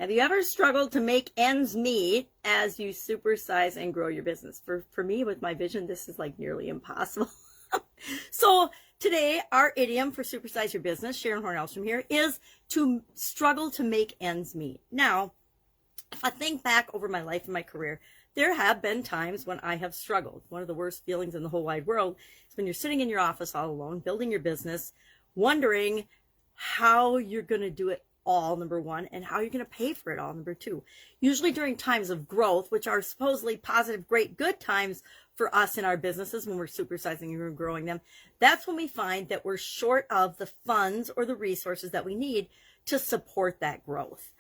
Have you ever struggled to make ends meet as you supersize and grow your business? For me, with my vision, this is like nearly impossible. So today, our idiom for Supersize Your Business, Sharon Horne-Ellstrom here, is to struggle to make ends meet. Now, if I think back over my life and my career, there have been times when I have struggled. One of the worst feelings in the whole wide world is when you're sitting in your office all alone, building your business, wondering how you're going to do it all, number one, and how you're going to pay for it all, number two. Usually during times of growth, which are supposedly positive, great, good times for us in our businesses when we're supersizing and growing them, that's when we find that we're short of the funds or the resources that we need to support that growth.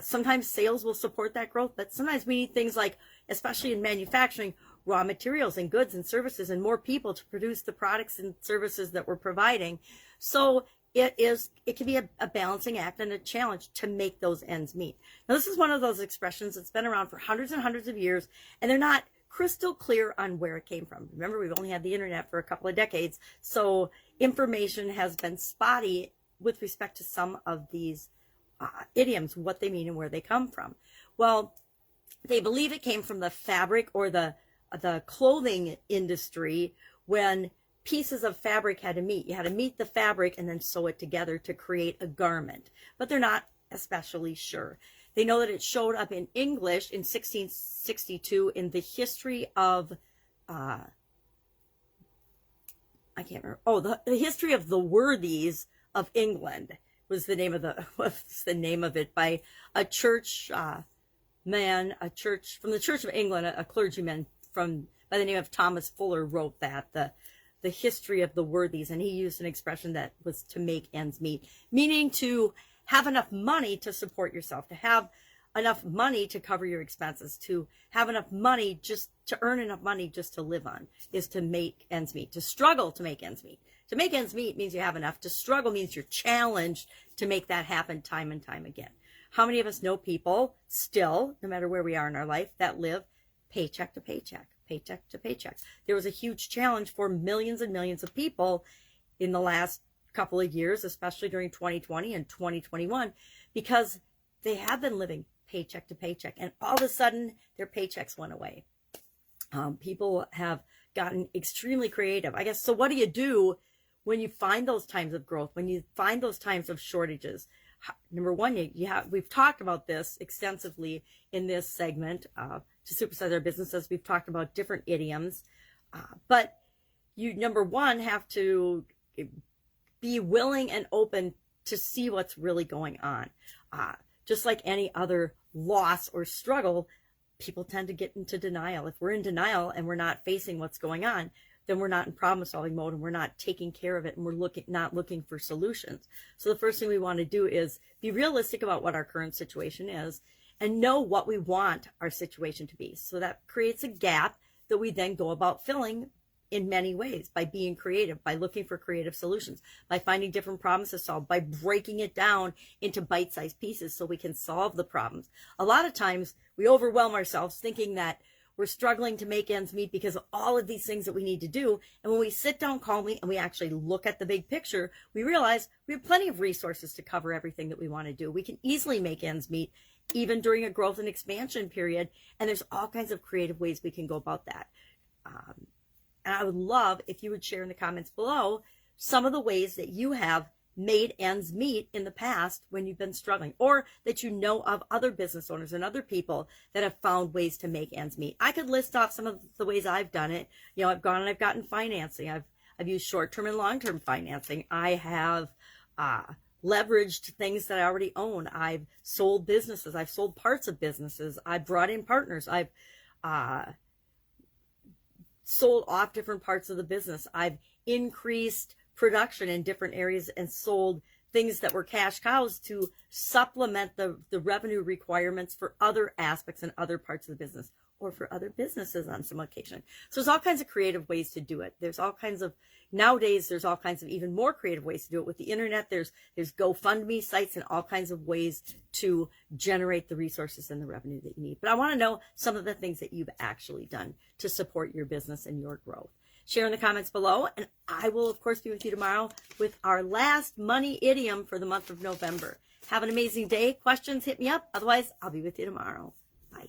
Sometimes sales will support that growth, but sometimes we need things like, especially in manufacturing, raw materials and goods and services and more people to produce the products and services that we're providing. So it can be a balancing act and a challenge to make those ends meet. Now, this is one of those expressions that's been around for hundreds and hundreds of years, and they're not crystal clear on where it came from. Remember, we've only had the internet for a couple of decades, so information has been spotty with respect to some of these idioms, what they mean and where they come from. Well, they believe it came from the fabric or the clothing industry when pieces of fabric had to meet. You had to meet the fabric and then sew it together to create a garment, but they're not especially sure. They know that it showed up in English in 1662 in the history of, I can't remember. Oh, the history of the worthies of England was the name of it, by a church man, from the Church of England, a clergyman by the name of Thomas Fuller wrote that, the history of the worthies, and he used an expression that was to make ends meet, meaning to have enough money to support yourself, to have enough money to cover your expenses, to have enough money just to earn enough money just to live on, is to make ends meet, to struggle to make ends meet. To make ends meet means you have enough. To struggle means you're challenged to make that happen time and time again. How many of us know people still, no matter where we are in our life, that live paycheck to paycheck, paycheck to paycheck? There was a huge challenge for millions and millions of people in the last couple of years, especially during 2020 and 2021, because they have been living paycheck to paycheck, and all of a sudden their paychecks went away. People have gotten extremely creative, I guess. So what do you do when you find those times of growth, when you find those times of shortages? Number one, we've talked about this extensively in this segment to Supersize Our Businesses. We've talked about different idioms, but you, number one, have to be willing and open to see what's really going on. Just like any other loss or struggle, people tend to get into denial. If we're in denial and we're not facing what's going on, then we're not in problem solving mode and we're not taking care of it, and we're not looking for solutions. So the first thing we want to do is be realistic about what our current situation is and know what we want our situation to be. So that creates a gap that we then go about filling in many ways, by being creative, by looking for creative solutions, by finding different problems to solve, by breaking it down into bite-sized pieces so we can solve the problems. A lot of times we overwhelm ourselves thinking that we're struggling to make ends meet because of all of these things that we need to do. And when we sit down calmly and we actually look at the big picture, we realize we have plenty of resources to cover everything that we want to do. We can easily make ends meet, even during a growth and expansion period. And there's all kinds of creative ways we can go about that. And I would love if you would share in the comments below some of the ways that you have made ends meet in the past when you've been struggling, or that you know of other business owners and other people that have found ways to make ends meet. I could list off some of the ways I've done it. You know, I've gone and I've gotten financing. I've used short-term and long-term financing. I have leveraged things that I already own. I've sold businesses. I've sold parts of businesses. I've brought in partners. I've sold off different parts of the business. I've increased production in different areas and sold things that were cash cows to supplement the revenue requirements for other aspects and other parts of the business, or for other businesses on some occasion. So there's all kinds of creative ways to do it. There's all kinds of, nowadays, there's all kinds of even more creative ways to do it with the internet. There's GoFundMe sites and all kinds of ways to generate the resources and the revenue that you need. But I want to know some of the things that you've actually done to support your business and your growth. Share in the comments below, and I will, of course, be with you tomorrow with our last money idiom for the month of November. Have an amazing day. Questions, hit me up. Otherwise, I'll be with you tomorrow. Bye.